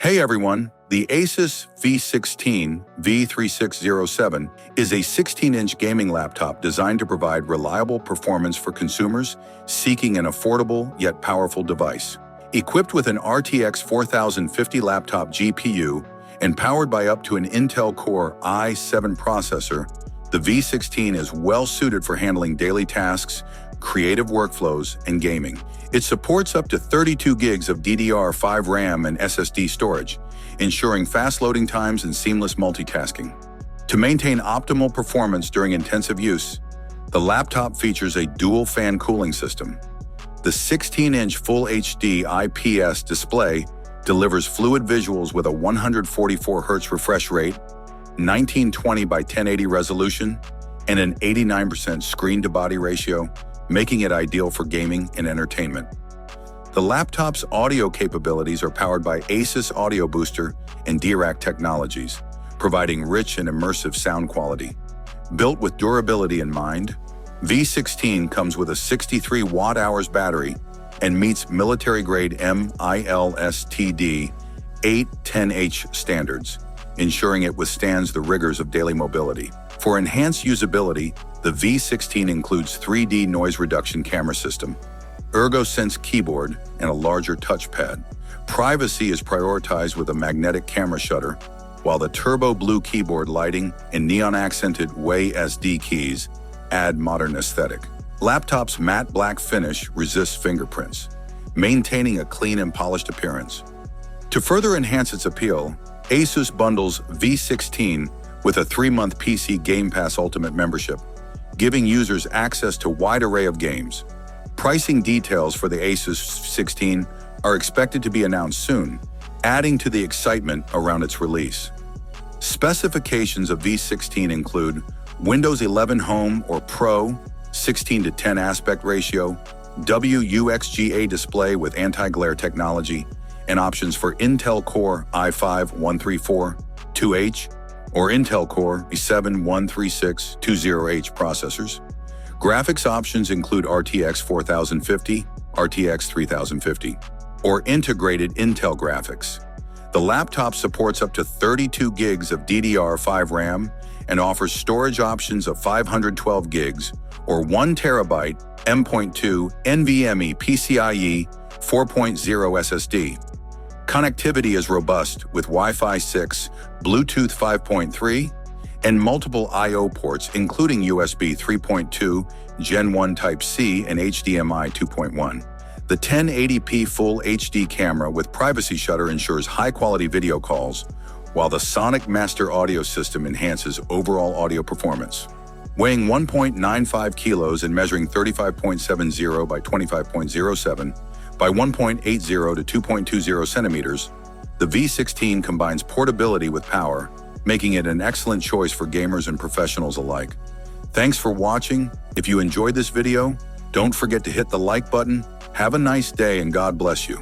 Hey everyone, the ASUS V16 V3607 is a 16-inch gaming laptop designed to provide reliable performance for consumers seeking an affordable yet powerful device. Equipped with an RTX 4050 laptop GPU and powered by up to an Intel Core i7 processor, the V16 is well-suited for handling daily tasks, creative workflows, and gaming. It supports up to 32 gigs of DDR5 RAM and SSD storage, ensuring fast loading times and seamless multitasking. To maintain optimal performance during intensive use, the laptop features a dual-fan cooling system. The 16-inch Full HD IPS display delivers fluid visuals with a 144 Hz refresh rate, 1920 by 1080 resolution, and an 89% screen-to-body ratio, making it ideal for gaming and entertainment. The laptop's audio capabilities are powered by ASUS Audio Booster and DRAC technologies, providing rich and immersive sound quality. Built with durability in mind, V16 comes with a 63 watt-hours battery and meets military-grade MILSTD 810H standards, ensuring it withstands the rigors of daily mobility. For enhanced usability, the V16 includes 3D noise reduction camera system, ErgoSense keyboard, and a larger touchpad. Privacy is prioritized with a magnetic camera shutter, while the turbo blue keyboard lighting and neon-accented WASD keys add modern aesthetic. Laptop's matte black finish resists fingerprints, maintaining a clean and polished appearance. To further enhance its appeal, ASUS bundles V16 with a 3-month PC Game Pass Ultimate membership, giving users access to a wide array of games. Pricing details for the ASUS 16 are expected to be announced soon, adding to the excitement around its release. Specifications of V16 include Windows 11 Home or Pro 16:10 aspect ratio, WUXGA display with anti-glare technology, and options for Intel Core i5-134-2H or Intel Core i7-13620H processors. Graphics options include RTX 4050, RTX 3050, or integrated Intel graphics. The laptop supports up to 32 gigs of DDR5 RAM and offers storage options of 512 gigs or 1 terabyte M.2 NVMe PCIe 4.0 SSD. Connectivity is robust with Wi-Fi 6, Bluetooth 5.3, and multiple I/O ports including USB 3.2, Gen 1 Type-C, and HDMI 2.1. The 1080p Full HD camera with privacy shutter ensures high-quality video calls, while the Sonic Master audio system enhances overall audio performance. Weighing 1.95 kilos and measuring 35.70 by 25.07 by 1.80 to 2.20 centimeters, the V16 combines portability with power, making it an excellent choice for gamers and professionals alike. Thanks for watching. If you enjoyed this video, don't forget to hit the like button. Have a nice day and God bless you.